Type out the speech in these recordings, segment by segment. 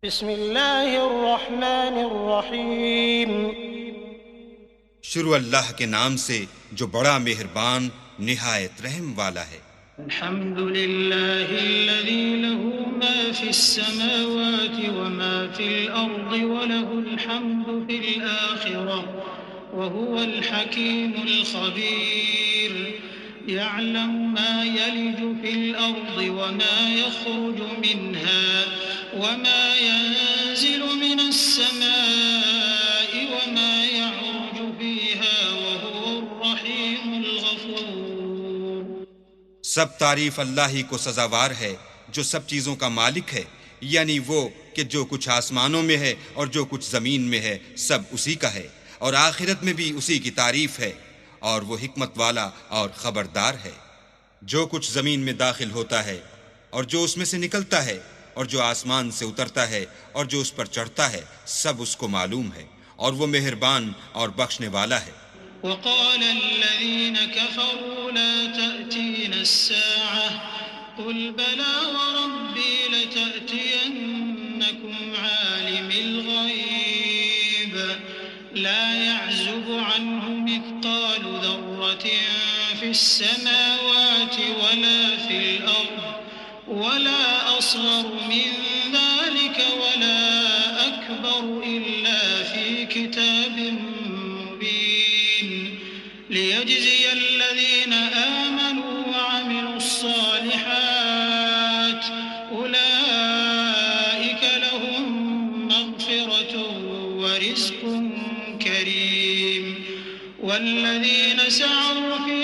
بسم اللہ الرحمن الرحیم۔ شروع اللہ کے نام سے جو بڑا مہربان نہایت رحم والا ہے۔ الحمد للہ الذی له ما فی السماوات وما فی الارض وله الحمد فی الآخرة وهو الحکیم الخبیر۔ يعلم ما يلج في الأرض وما يخرج منها وما ينزل من السماء وما يعرج فيها وهو الرحيم الغفور۔ سب تعریف اللہ ہی کو سزاوار ہے جو سب چیزوں کا مالک ہے، یعنی وہ کہ جو کچھ آسمانوں میں ہے اور جو کچھ زمین میں ہے سب اسی کا ہے، اور آخرت میں بھی اسی کی تعریف ہے، اور وہ حکمت والا اور خبردار ہے۔ جو کچھ زمین میں داخل ہوتا ہے اور جو اس میں سے نکلتا ہے اور جو آسمان سے اترتا ہے اور جو اس پر چڑھتا ہے سب اس کو معلوم ہے، اور وہ مہربان اور بخشنے والا ہے۔ وقال الذين كفروا لا تأتين الساعة قل بلى وربي لتأتينكم عالم الغيب لا يعزب عنه مثقال ذرة في السماوات ولا في الأرض ولا أصغر من ذلك ولا أكبر إلا في كتاب مبين ليجزي الذين آمنوا وعملوا الصالحات أولئك لهم مغفرة ورزق كريم والذين سعوا في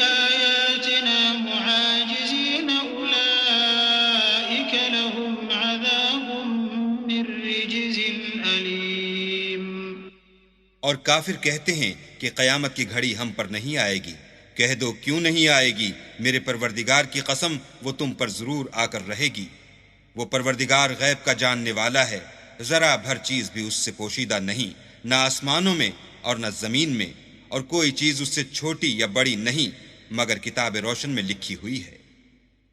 آياتنا معاجزين أولئك لهم عذاب من رجز أليم۔ اور کافر کہتے ہیں کہ قیامت کی گھڑی ہم پر نہیں آئے گی۔ کہہ دو کیوں نہیں آئے گی؟ میرے پروردگار کی قسم وہ تم پر ضرور آ کر رہے گی۔ وہ پروردگار غیب کا جاننے والا ہے، ذرا بھر چیز بھی اس سے پوشیدہ نہیں، نہ آسمانوں میں اور نہ زمین میں، اور کوئی چیز اس سے چھوٹی یا بڑی نہیں مگر کتاب روشن میں لکھی ہوئی ہے،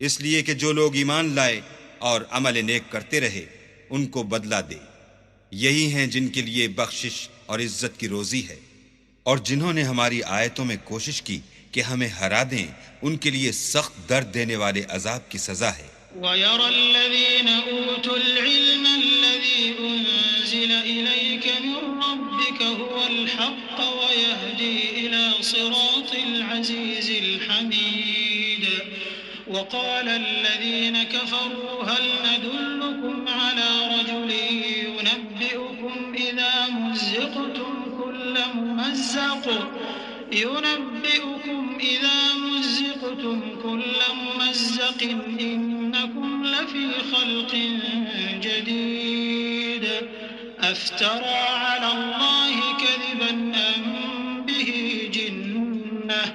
اس لیے کہ جو لوگ ایمان لائے اور عمل نیک کرتے رہے ان کو بدلہ دے۔ یہی ہیں جن کے لیے بخشش اور عزت کی روزی ہے، اور جنہوں نے ہماری آیتوں میں کوشش کی کہ ہمیں ہرا دیں ان کے لیے سخت درد دینے والے عذاب کی سزا ہے۔ وَيَرَى الَّذِينَ أُوتُوا الْعِلْمَ الَّذِي أُنزِلَ إِلَيْكَ مِن رَّبِّكَ هُوَ الْحَقَّ وَيَهْدِي إِلَى صِرَاطِ الْعَزِيزِ الْحَمِيدِ وَقَالَ الَّذِينَ كَفَرُوا هَلْ نَدُلُّكُمْ عَلَى رَجُلٍ يُنَبِّئُكُمْ إِذَا مُزِّقْتُمْ كُلَّ مُمَزَّقٍ إِنَّكُمْ لَفِي خَلْقٍ جَدِيدٍ أَفْتَرَى عَلَى اللَّهِ كَذِبًا أَمْ بِهِ جِنَّةٌ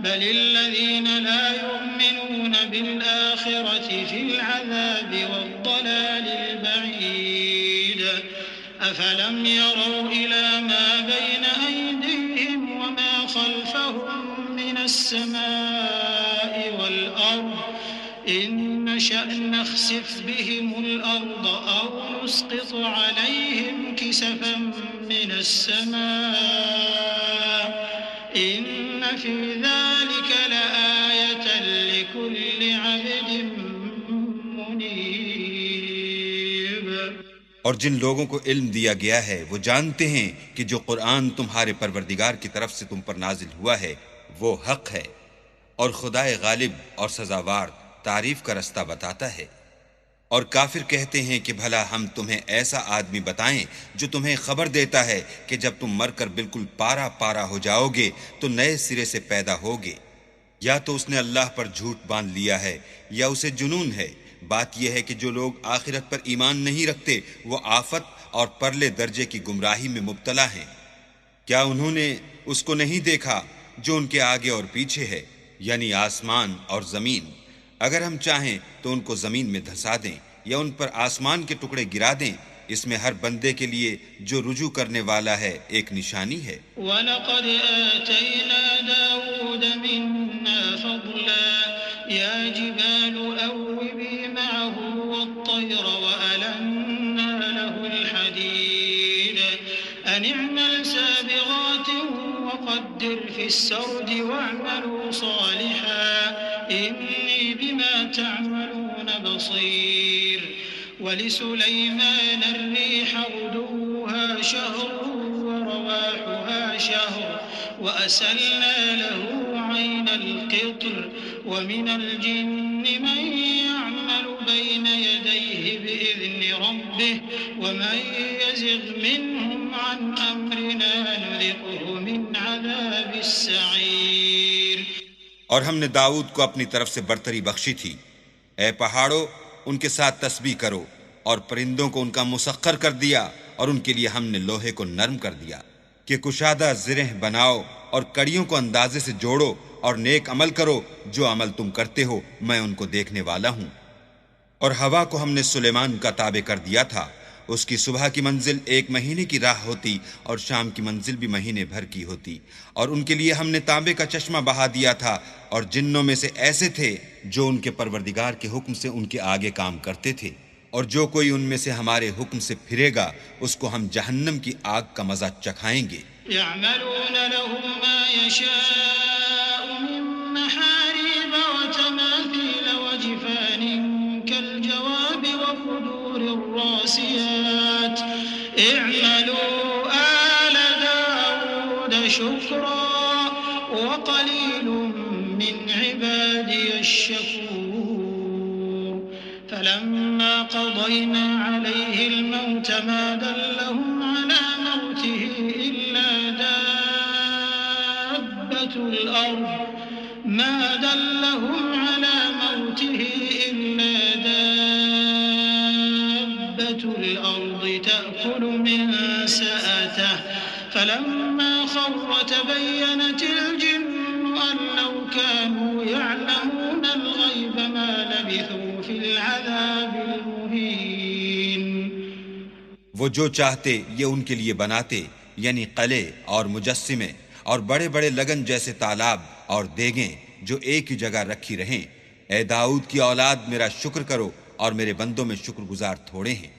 بَلِ الَّذِينَ لَا يُؤْمِنُونَ بِالْآخِرَةِ فِي الْعَذَابِ وَالضَّلَالِ الْبَعِيدِ أَفَلَمْ يَرَوْا إِلَى مَا بَيْنَ أَيْدِيهِمْ وَمَا خَلْفَهُم مِّنَ السَّمَاءِ وَالْأَرْضِ إِن نَّشَأْ نَخْسِفْ بِهِمُ الْأَرْضَ أَوْ نُسْقِطْ عَلَيْهِمْ كِسَفًا مِّنَ السَّمَاءِ إِنَّ فِي ذَلِكَ لَآيَةً لِكُلِّ عَبْدٍ مُّنِيبٍ۔ اور جن لوگوں کو علم دیا گیا ہے وہ جانتے ہیں کہ جو قرآن تمہارے پروردگار کی طرف سے تم پر نازل ہوا ہے وہ حق ہے، اور خدائے غالب اور سزاوار تعریف کا رستہ بتاتا ہے۔ اور کافر کہتے ہیں کہ بھلا ہم تمہیں ایسا آدمی بتائیں جو تمہیں خبر دیتا ہے کہ جب تم مر کر بالکل پارا پارا ہو جاؤ گے تو نئے سرے سے پیدا ہوگے، یا تو اس نے اللہ پر جھوٹ باندھ لیا ہے یا اسے جنون ہے۔ بات یہ ہے کہ جو لوگ آخرت پر ایمان نہیں رکھتے وہ آفت اور پرلے درجے کی گمراہی میں مبتلا ہیں۔ کیا انہوں نے اس کو نہیں دیکھا جو ان کے آگے اور پیچھے ہے، یعنی آسمان اور زمین؟ اگر ہم چاہیں تو ان کو زمین میں دھسا دیں یا ان پر آسمان کے ٹکڑے گرا دیں، اس میں ہر بندے کے لیے جو رجوع کرنے والا ہے ایک نشانی ہے۔ وَلَقَدْ آتَيْنَا دَاوُودَ مِنَّا فَضْلًا يَا جِبَالُ أَوِّبِي مَعَهُ وَالطَّيْرَ وَأَلَنَّا حديد أن اعمل سابغات وقدر في السرد واعملوا صالحا إني بما تعملون بصير ولسليمان الريح غدوها شهر ورواحها شهر وأسلنا له عين القطر ومن الجن من يعمل بين يديه بإذن ربه ومن يزغ منهم عن أمرنا نذقه من عذاب السعير. اور ہم نے داؤد کو اپنی طرف سے برتری بخشی تھی. اے پہاڑوں ان کے ساتھ تسبیح کرو، اور پرندوں کو ان کا مسخر کر دیا، اور ان کے لیے ہم نے لوہے کو نرم کر دیا کہ کشادہ زرہ بناؤ اور کڑیوں کو اندازے سے جوڑو اور نیک عمل کرو. جو عمل تم کرتے ہو میں ان کو دیکھنے والا ہوں. اور ہوا کو ہم نے سلیمان کا تابع کر دیا تھا. اس کی صبح کی منزل 1 مہینے کی راہ ہوتی اور شام کی منزل بھی مہینے بھر کی ہوتی. اور ان کے لیے ہم نے تانبے کا چشمہ بہا دیا تھا. اور جنوں میں سے ایسے تھے جو ان کے پروردگار کے حکم سے ان کے آگے کام کرتے تھے. اور جو کوئی ان میں سے ہمارے حکم سے پھرے گا اس کو ہم جہنم کی آگ کا مزہ چکھائیں گے. يعملون له ما يشاء من محاريب وتماثيل وجفان كالجواب وقدور الراسيات اعملوا آل داود شكرا وقليل من عبادي الشكور. فلما قضينا عليه الموت ما دلهم على موته إلا دابة الأرض تأكل من سأته فلما خر تبينت الجن أن لو كانوا يعلمون الغيب ما لبثوا في العذاب المهين. وہ جو چاہتے یہ ان کے لیے بناتے، یعنی قلعے اور مجسمے اور بڑے بڑے لگن جیسے تالاب اور دیگیں جو ایک ہی جگہ رکھی رہیں. اے داؤد کی اولاد میرا شکر کرو، اور میرے بندوں میں شکر گزار تھوڑے ہیں.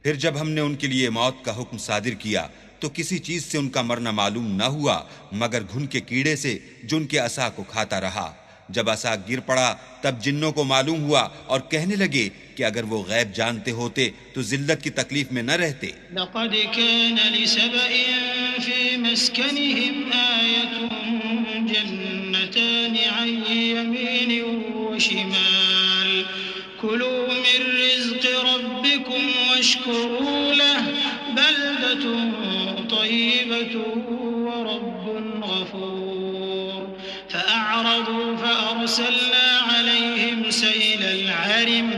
پھر جب ہم نے ان کے لیے موت کا حکم صادر کیا تو کسی چیز سے ان کا مرنا معلوم نہ ہوا مگر گھن کے کیڑے سے جو ان کے عصا کو کھاتا رہا. جب عصا گر پڑا تب جنوں کو معلوم ہوا اور کہنے لگے کہ اگر وہ غیب جانتے ہوتے تو ذلت کی تکلیف میں نہ رہتے. لقد كان لسبإ في مسكنهم آية جنتان عن يمين وشمال كلوا من رزق ربكم واشكروا له بلدة طيبة ورب غفور. فأعرضوا فأرسلنا عليهم سيل العرم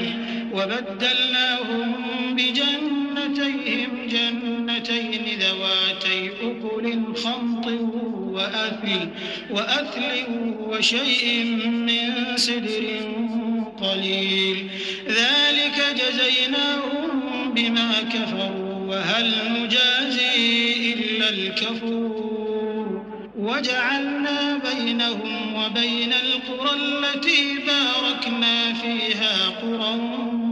وبدلناهم بجنتيهم جنتين ذواتي أكل خمط وأثل وشيء من سدر قليل ذلك جزيناهم بما كفروا وهل نجازي إلا الكفور. وجعلنا بينهم وبين القرى التي باركنا فيها قرى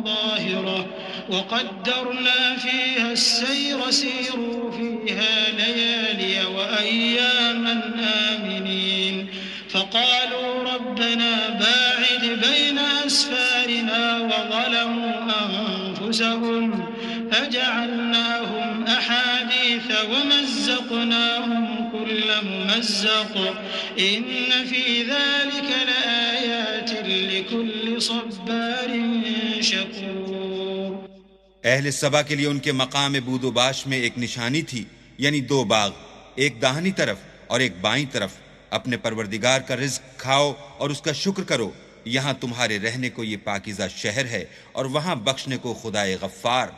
ظاهرة وقدرنا فيها السير سيروا فيها ليالي وأياما آمنين. فقالوا ربنا باعد بين أسفارنا وظلموا أنفسهم فجعلناهم أحاديث ومزقناهم كل ممزق إن في ذلك لآيات لكل صبار شكور. اہل سبا کے لیے ان کے مقام بود و باش میں ایک نشانی تھی، یعنی 2 باغ، ایک داہنی طرف اور ایک بائیں طرف. اپنے پروردگار کا رزق کھاؤ اور اس کا شکر کرو. یہاں تمہارے رہنے کو یہ پاکیزہ شہر ہے اور وہاں بخشنے کو خدائے غفار.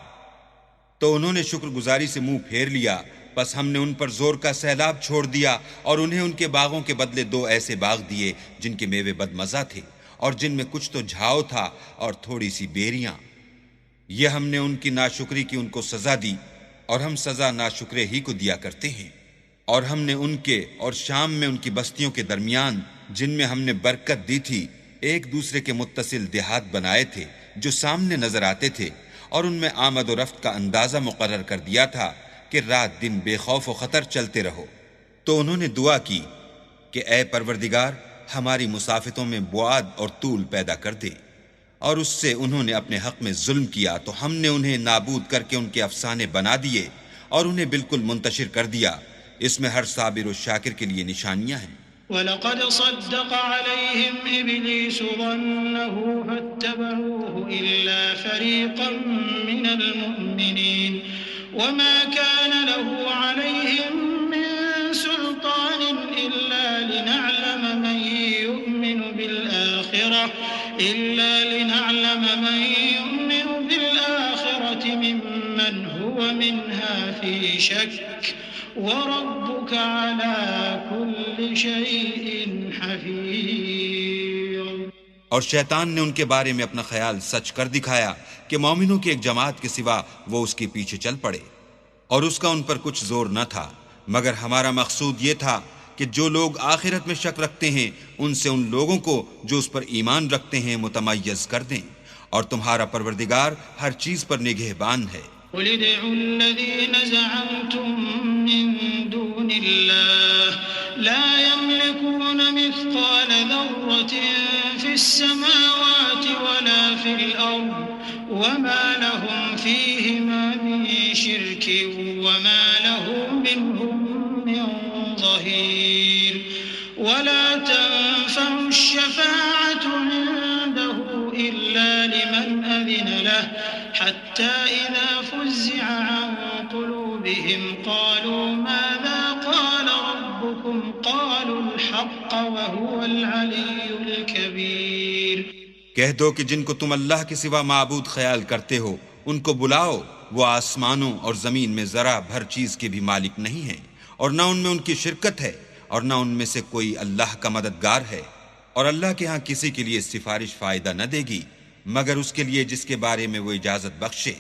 تو انہوں نے شکر گزاری سے منہ پھیر لیا، پس ہم نے ان پر زور کا سیلاب چھوڑ دیا اور انہیں ان کے باغوں کے بدلے 2 ایسے باغ دیے جن کے میوے بدمزہ تھے اور جن میں کچھ تو جھاؤ تھا اور تھوڑی سی بیریاں. یہ ہم نے ان کی ناشکری کی ان کو سزا دی، اور ہم سزا ناشکرے ہی کو دیا کرتے ہیں. اور ہم نے ان کے اور شام میں ان کی بستیوں کے درمیان جن میں ہم نے برکت دی تھی ایک دوسرے کے متصل دیہات بنائے تھے جو سامنے نظر آتے تھے، اور ان میں آمد و رفت کا اندازہ مقرر کر دیا تھا کہ رات دن بے خوف و خطر چلتے رہو۔ تو انہوں نے دعا کی کہ اے پروردگار ہماری مسافتوں میں بعد اور طول پیدا کر دے، اور اس سے انہوں نے اپنے حق میں ظلم کیا تو ہم نے انہیں نابود کر کے ان کے افسانے بنا دیے اور انہیں بالکل منتشر کر دیا۔ اس میں ہر صابر و شاکر کے لیے نشانیاں ہیں۔ وَلَقَدْ صَدَّقَ عَلَيْهِمْ إِبْلِيسُ ظَنَّهُ فَاتَّبَعُوهُ إِلَّا فَرِيقًا مِّنَ الْمُؤْمِنِينَ وَمَا كَانَ لَهُ عَلَيْهِمْ مِّن سُلْطَانٍ إِلَّا لِنَعْلَمَ مَن يُؤْمِنُ بِالْآخِرَةِ مِمَّنْ هُوَ مِنْهَا فِي شَكٍّ وَرَبُّكَ عَلَى كُلِّ شَيْءٍ حَفِيظٌ۔ اور شیطان نے ان کے بارے میں اپنا خیال سچ کر دکھایا کہ مومنوں کی ایک جماعت کے سوا وہ اس کے پیچھے چل پڑے، اور اس کا ان پر کچھ زور نہ تھا، مگر ہمارا مقصود یہ تھا کہ جو لوگ آخرت میں شک رکھتے ہیں ان سے ان لوگوں کو جو اس پر ایمان رکھتے ہیں متمیز کر دیں، اور تمہارا پروردگار ہر چیز پر نگہبان ہے۔ قُلِ ادْعُوا الَّذِينَ زَعَمْتُم مِّن دُونِ اللَّهِ لَا يَمْلِكُونَ مِثْقَالَ ذَرَّةٍ فِي السَّمَاوَاتِ وَلَا فِي الْأَرْضِ وَمَا لَهُمْ فِيهِمَا مِن شِرْكٍ وَمَا لَهُ مِنْهُم مِّن ظَهِيرٍ وَلَا تَنفَعُ الشَّفَاعَةُ عِندَهُ إِلَّا لِمَنْ أَذِنَ لَهُ حتى إذا فزع عن قلوبهم قالوا ماذا قال ربكم قالوا الحق وهو العلي الكبير۔ کہہ دو کہ جن کو تم اللہ کے سوا معبود خیال کرتے ہو ان کو بلاؤ، وہ آسمانوں اور زمین میں ذرا بھر چیز کے بھی مالک نہیں ہیں، اور نہ ان میں ان کی شرکت ہے، اور نہ ان میں سے کوئی اللہ کا مددگار ہے، اور اللہ کے ہاں کسی کے لیے سفارش فائدہ نہ دے گی مگر اس کے لیے جس کے بارے میں وہ اجازت بخشے،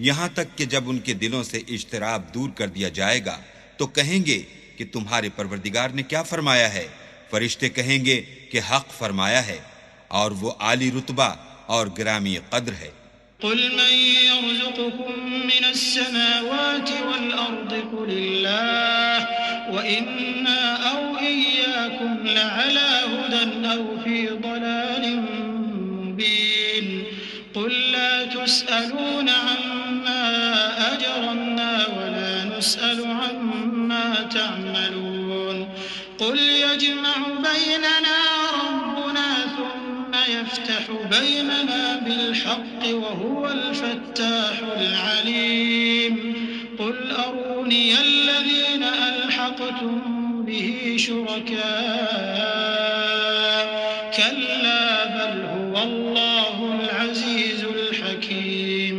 یہاں تک کہ جب ان کے دلوں سے اجتراب دور کر دیا جائے گا تو کہیں گے کہ تمہارے پروردگار نے کیا فرمایا ہے؟ فرشتے کہیں گے کہ حق فرمایا ہے، اور وہ عالی رتبہ اور گرامی قدر ہے۔ قل من يرزقكم من السماوات والأرض قل الله وإنا أو إياكم لعلى هدى أو في ضلال مبين قل لا تسألون عما أجرمنا ولا نسأل عما تعملون قل يجمع بيننا ربنا ثم يفتح بيننا بالحق وهو الفتاح العليم قل أروني الذين ألحقتم به شركاء كلا بل هو الله العزيز الحكيم۔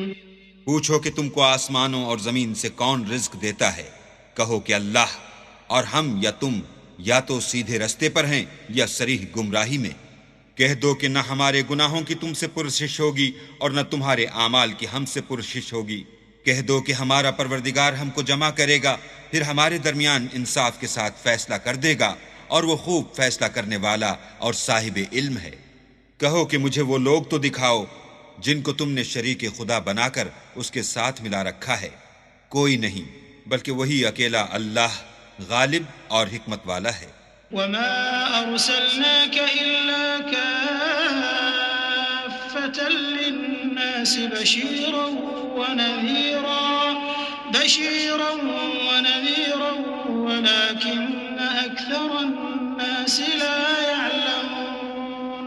پوچھو کہ تم کو آسمانوں اور زمین سے کون رزق دیتا ہے، کہو کہ اللہ، اور ہم یا تم یا تو سیدھے رستے پر ہیں یا صریح گمراہی میں۔ کہہ دو کہ نہ ہمارے گناہوں کی تم سے پرسش ہوگی اور نہ تمہارے اعمال کی ہم سے پرسش ہوگی۔ کہہ دو کہ ہمارا پروردگار ہم کو جمع کرے گا، پھر ہمارے درمیان انصاف کے ساتھ فیصلہ کر دے گا، اور وہ خوب فیصلہ کرنے والا اور صاحب علم ہے۔ کہو کہ مجھے وہ لوگ تو دکھاؤ جن کو تم نے شریک خدا بنا کر اس کے ساتھ ملا رکھا ہے۔ کوئی نہیں بلکہ وہی اکیلا اللہ غالب اور حکمت والا ہے۔ وما أرسلناك إلا كافة للناس بشيرا ونذيرا ولكن أكثر الناس لا يعلمون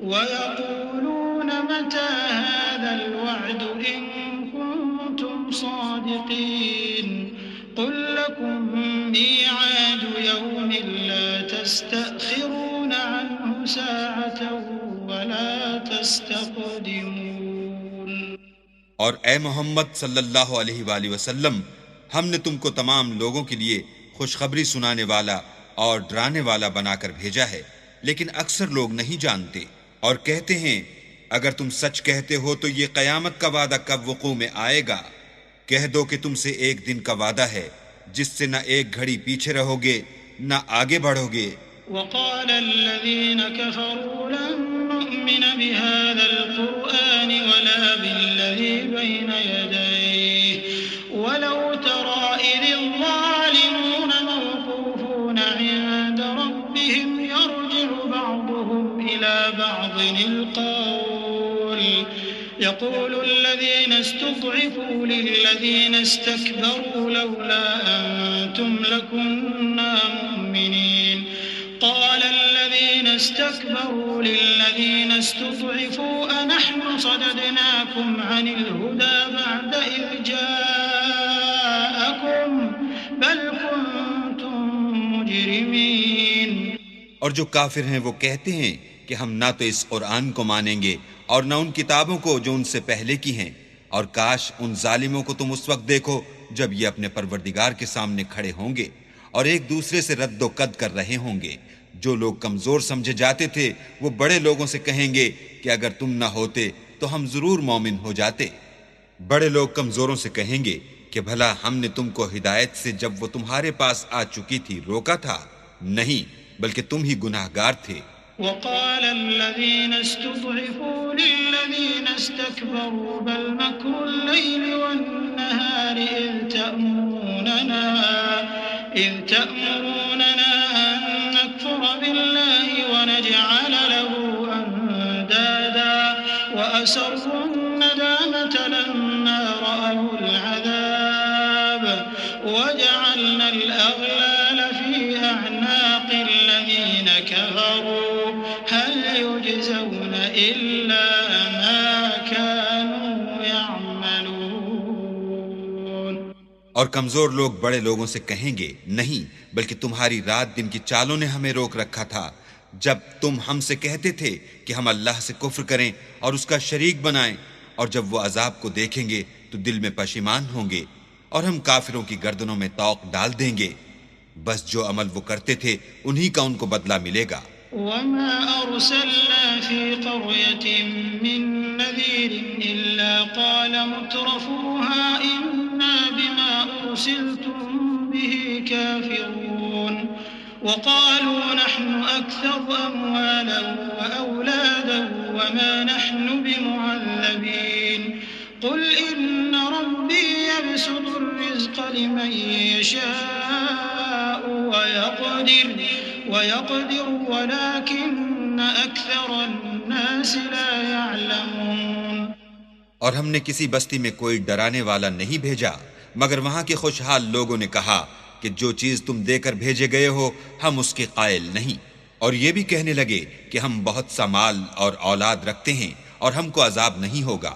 ويقولون متى هذا الوعد إن كنتم صادقين قل لكم ميعاد يوم لا تستأخرون عنه ساعة ولا تستقدمون۔ اور اے محمد صلی اللہ علیہ وآلہ وسلم، ہم نے تم کو تمام لوگوں کے لیے خوشخبری سنانے والا اور ڈرانے والا بنا کر بھیجا ہے، لیکن اکثر لوگ نہیں جانتے، اور کہتے ہیں اگر تم سچ کہتے ہو تو یہ قیامت کا وعدہ کب وقوع میں آئے گا؟ کہہ دو کہ تم سے ایک دن کا وعدہ ہے جس سے نہ ایک گھڑی پیچھے رہو گے نہ آگے بڑھو گے۔ وقال الذين كفروا لن نؤمن نؤمن بهذا القرآن ولا بالذي بين يديه ولو ترى إذ الظالمون موقوفون عند ربهم يرجع بعضهم إلى بعض القول يقول الذين استضعفوا للذين استكبروا لولا أنتم لكنا مؤمنين قال الذين استكبروا للذين استضعفوا أنحن صددناكم عن الهدى بعد إذ جاءكم بل كنتم مجرمين۔ اور جو کافر ہیں وہ کہتے ہیں کہ ہم نہ تو اس قرآن کو مانیں گے اور نہ ان کتابوں کو جو ان سے پہلے کی ہیں، اور کاش ان ظالموں کو تم اس وقت دیکھو جب یہ اپنے پروردگار کے سامنے کھڑے ہوں گے اور ایک دوسرے سے رد و قد کر رہے ہوں گے۔ جو لوگ کمزور سمجھے جاتے تھے وہ بڑے لوگوں سے کہیں گے کہ اگر تم نہ ہوتے تو ہم ضرور مومن ہو جاتے۔ بڑے لوگ کمزوروں سے کہیں گے کہ بھلا ہم نے تم کو ہدایت سے جب وہ تمہارے پاس آ چکی تھی روکا تھا؟ نہیں، بلکہ تم ہی گناہگار تھے۔ وقال الذين استضعفوا للذين استكبروا بل مكر الليل والنهار إذ تأمروننا أن نكفر بالله ونجعل له أندادا وأسروا الندامة لما رأوا العذاب وجعلنا الأغلال في أعناق الذين كفروا هل يجزون إلا ما كانوا يعملون۔ اور کمزور لوگ بڑے لوگوں سے کہیں گے نہیں، بلکہ تمہاری رات دن کی چالوں نے ہمیں روک رکھا تھا جب تم ہم سے کہتے تھے کہ ہم اللہ سے کفر کریں اور اس کا شریک بنائیں، اور جب وہ عذاب کو دیکھیں گے تو دل میں پشیمان ہوں گے اور ہم کافروں کی گردنوں میں طوق ڈال دیں گے۔ بس جو عمل وہ کرتے تھے انہی کا ان کو بدلہ ملے گا۔ وما أرسلنا في قرية من نذير إلا قال مترفوها إنا بما أرسلتم به كافرون وقالوا نحن أكثر أموالا وأولادا وما نحن بمعذبين قل إن ربي يبسط الرزق لمن يشاء ويقدر ولكن أكثر الناس لا يعلمون۔ اور ہم نے کسی بستی میں کوئی ڈرانے والا نہیں بھیجا مگر وہاں کے خوشحال لوگوں نے کہا کہ جو چیز تم دے کر بھیجے گئے ہو ہم اس کے قائل نہیں، اور یہ بھی کہنے لگے کہ ہم بہت سا مال اور اولاد رکھتے ہیں اور ہم کو عذاب نہیں ہوگا۔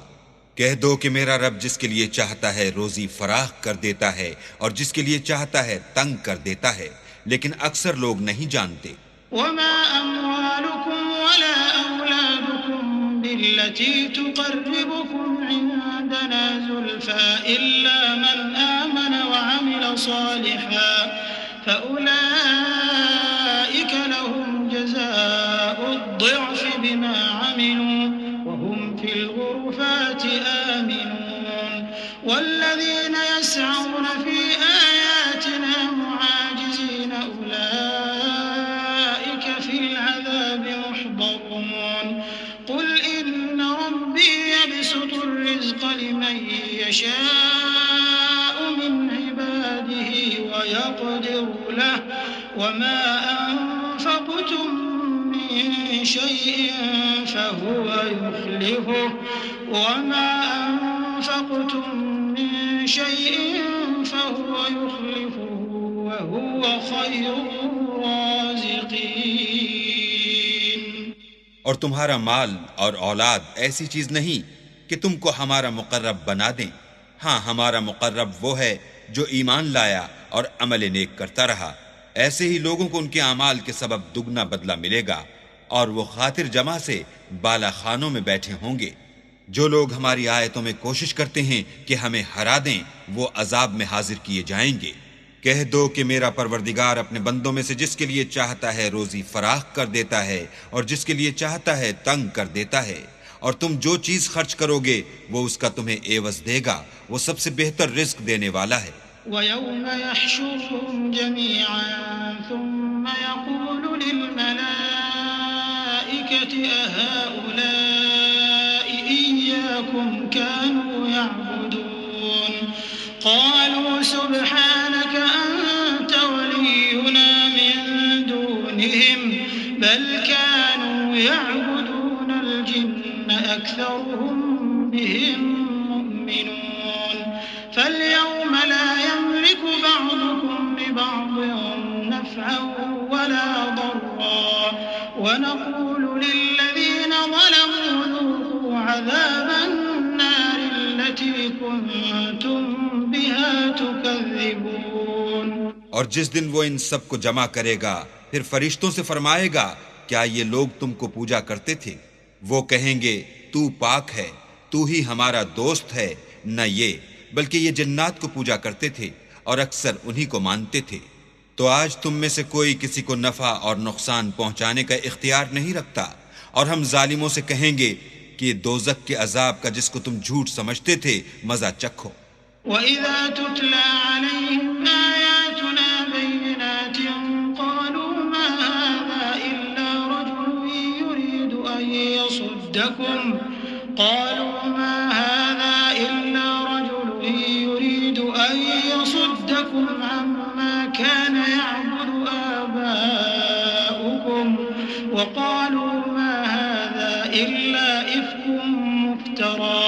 کہہ دو کہ میرا رب جس کے لیے چاہتا ہے روزی فراخ کر دیتا ہے اور جس کے لیے چاہتا ہے تنگ کر دیتا ہے، لیکن اکثر لوگ نہیں جانتے۔ وما أموالكم ولا أولادكم بالتي تقربكم عندنا زلفى إلا من آمن وعمل صالحا فأولئك لهم جزاء الضعف بما عملوا وهم في الغرفات آمنون والذين يسعون في آياتنا معاجزين أولئك في العذاب محضرون قل إن ربي يبسط الرزق لمن يشاء من عباده ويقدر له وما أنفقتم من شيء فهو يخلفه وما أنفقتم من شيء فهو يخلفه وهو خير الرازقين۔ اور تمہارا مال اور اولاد ایسی چیز نہیں کہ تم کو ہمارا مقرب بنا دیں، ہاں ہمارا مقرب وہ ہے جو ایمان لایا اور عمل نیک کرتا رہا، ایسے ہی لوگوں کو ان کے اعمال کے سبب دگنا بدلہ ملے گا، اور وہ خاطر جمع سے بالا خانوں میں بیٹھے ہوں گے۔ جو لوگ ہماری آیتوں میں کوشش کرتے ہیں کہ ہمیں ہرا دیں وہ عذاب میں حاضر کیے جائیں گے۔ کہہ دو کہ میرا پروردگار اپنے بندوں میں سے جس کے لیے چاہتا ہے روزی فراخ کر دیتا ہے اور جس کے لیے چاہتا ہے تنگ کر دیتا ہے، اور تم جو چیز خرچ کرو گے وہ اس کا تمہیں عوض دے گا، وہ سب سے بہتر رزق دینے والا ہے۔ وَيَوْمَ يَحْشُرُهُمْ جَمِيعًا ثُمَّ يَقُولُ لِلْمَلَائِكَةِ الملائكة أهؤلاء إياكم كانوا يعبدون قالوا سبحانك أنت ولينا من دونهم بل كانوا يعبدون الجن أكثرهم بهم مؤمنون فاليوم لا يملك بعضكم لبعض نفعا ولا ضرا ونقول للذين ظلموا ذوقوا عذاب النار التي كنتم بها تكذبون۔ اور جس دن وہ ان سب کو جمع کرے گا پھر فرشتوں سے فرمائے گا کیا یہ لوگ تم کو پوجا کرتے تھے؟ وہ کہیں گے تو پاک ہے، تو ہی ہمارا دوست ہے، نہ یہ بلکہ یہ جنات کو پوجا کرتے تھے اور اکثر انہی کو مانتے تھے۔ تو آج تم میں سے کوئی کسی کو نفع اور نقصان پہنچانے کا اختیار نہیں رکھتا، اور ہم ظالموں سے کہیں گے کہ یہ دوزخ کے عذاب کا جس کو تم جھوٹ سمجھتے تھے مزہ چکھو۔ وَإِذَا تُتْلَى عَلَيْهِمْ آيَاتُنَا بَيِّنَاتٍ قَالُوا مَا هَذَا إِلَّا رَجُلٌ يُرِيدُ أَن يَصُدَّكُمْ عَمَّا كَانَ يَعْبُدُ آبَاؤُكُمْ وَقَالُوا مَا هَذَا إِلَّا إِفْكٌ مُفْتَرًى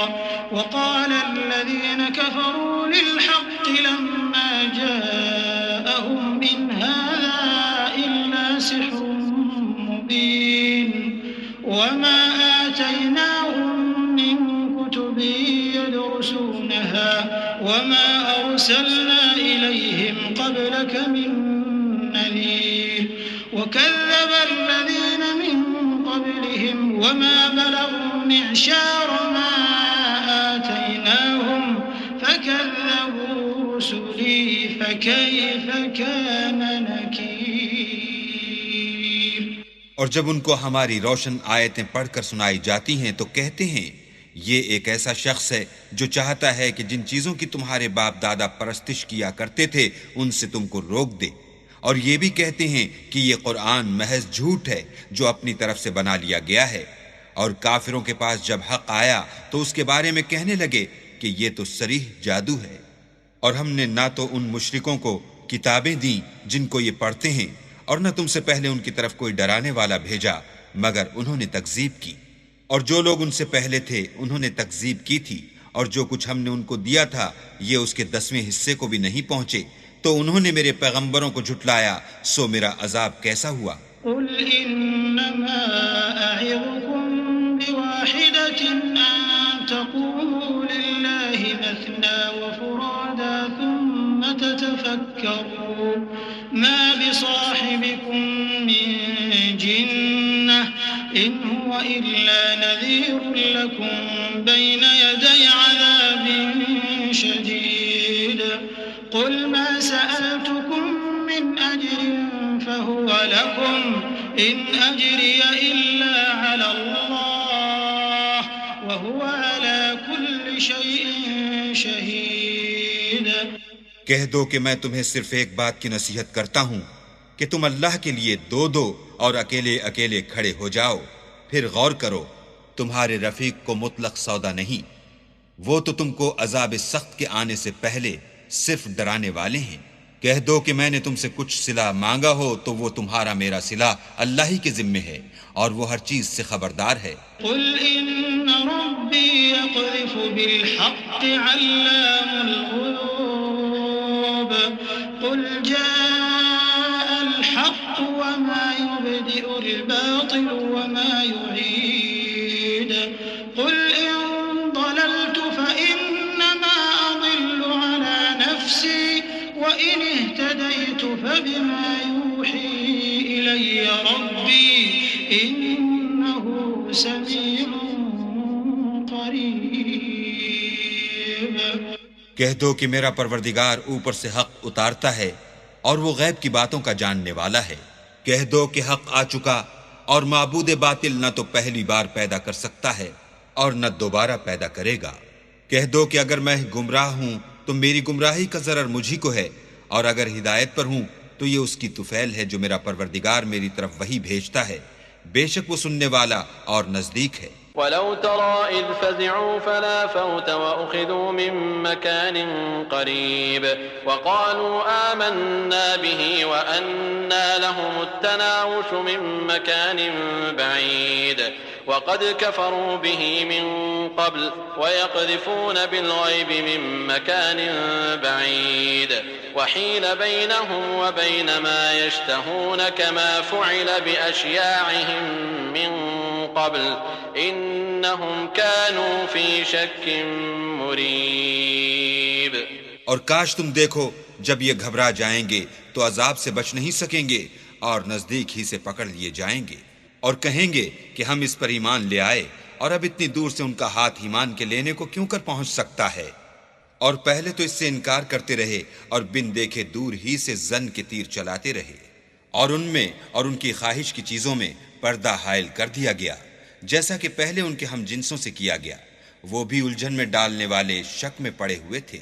وَقَالَ الَّذِينَ كَفَرُوا لِلْحَقِّ لَمَّا جَاءَهُمْ إِنْ هَذَا إِلَّا سِحْرٌ مُبِينٌ وَمَا آتَيْنَاهُمْ مِنْ كُتُبٍ يَدْرُسُونَهَا وَمَا أَرْسَلْنَا إِلَيْهِمْ قَبْلَكَ مِنْ نَذِيرٍ وَكَذَّبَ الَّذِينَ مِنْ قَبْلِهِمْ وَمَا بَلَغُوا مِعْشَارَ مَا آتَيْنَاهُمْ فَكَذَّبُوا رُسُلِي فَكَيْفَ كَانَ نَكِيرِ۔ اور جب ان کو ہماری روشن آیتیں پڑھ کر سنائی جاتی ہیں تو کہتے ہیں یہ ایک ایسا شخص ہے جو چاہتا ہے کہ جن چیزوں کی تمہارے باپ دادا پرستش کیا کرتے تھے ان سے تم کو روک دے، اور یہ بھی کہتے ہیں کہ یہ قرآن محض جھوٹ ہے جو اپنی طرف سے بنا لیا گیا ہے، اور کافروں کے پاس جب حق آیا تو اس کے بارے میں کہنے لگے کہ یہ تو صریح جادو ہے۔ اور ہم نے نہ تو ان مشرکوں کو کتابیں دیں جن کو یہ پڑھتے ہیں، اور نہ تم سے پہلے ان کی طرف کوئی ڈرانے والا بھیجا مگر انہوں نے تکذیب کی، اور جو لوگ ان سے پہلے تھے انہوں نے تکذیب کی تھی، اور جو کچھ ہم نے ان کو دیا تھا یہ اس کے 10ویں حصے کو بھی نہیں پہنچے، تو انہوں نے میرے پیغمبروں کو جھٹلایا، سو میرا عذاب کیسا ہوا۔ قل انما اعظكم بواحدة ان تقوموا لله مثنى وفرادا ثم تتفكروا ما بصاحبكم من جنة ان هو الا نذير لكم بين يدي عذاب شديد قل ما سألتكم من أجر فهو لكم إن أجري إلا على الله وهو على كل شيء شهيد۔ کہہ دو کہ میں تمہیں صرف ایک بات کی نصیحت کرتا ہوں کہ تم اللہ کے لیے دو دو اور اکیلے اکیلے کھڑے ہو جاؤ، پھر غور کرو تمہارے رفیق کو مطلق سودا نہیں، وہ تو تم کو عذاب سخت کے آنے سے پہلے صرف ڈرانے والے ہیں۔ کہہ دو کہ میں نے تم سے کچھ صلہ مانگا ہو تو وہ تمہارا میرا صلہ اللہ ہی کے ذمے ہے، اور وہ ہر چیز سے خبردار ہے۔ قل ان ربی یقذف بالحق علام الغیوب قل جاء الحق وما يبدئ الباطل وما يعيد قل ان ضللت فإنما أضل على نفسي وإن اهتديت فبما يوحي إلي ربي إنه سميع قريب۔ کہہ دو کہ میرا پروردگار اوپر سے حق اتارتا ہے اور وہ غیب کی باتوں کا جاننے والا ہے۔ کہہ دو کہ حق آ چکا اور معبود باطل نہ تو پہلی بار پیدا کر سکتا ہے اور نہ دوبارہ پیدا کرے گا۔ کہہ دو کہ اگر میں گمراہ ہوں تو میری گمراہی کا ضرر مجھی کو ہے، اور اگر ہدایت پر ہوں تو یہ اس کی طفیل ہے جو میرا پروردگار میری طرف وحی بھیجتا ہے۔ بے شک وہ سننے والا اور نزدیک ہے۔ ولو ترى إذ فزعوا فلا فوت وأخذوا من مكان قريب وقالوا آمنا به وأنى لهم التناوش من مكان بعيد وقد كفروا به من قبل ويقذفون بالغيب من مكان بعيد وحيل بينهم وبين ما يشتهون كما فعل بأشياعهم من قبل انہم كانوا فی شک مریب۔ اور کاش تم دیکھو جب یہ گھبرا جائیں گے تو عذاب سے بچ نہیں سکیں گے اور نزدیک ہی سے پکڑ لیے جائیں گے اور کہیں گے کہ ہم اس پر ایمان لے آئے اور اب اتنی دور سے ان کا ہاتھ ایمان کے لینے کو کیوں کر پہنچ سکتا ہے۔ اور پہلے تو اس سے انکار کرتے رہے اور بن دیکھے دور ہی سے زن کے تیر چلاتے رہے اور ان میں اور ان کی خواہش کی چیزوں میں پردہ حائل کر دیا گیا جیسا کہ پہلے ان کے ہم جنسوں سے کیا گیا، وہ بھی الجھن میں ڈالنے والے شک میں پڑے ہوئے تھے۔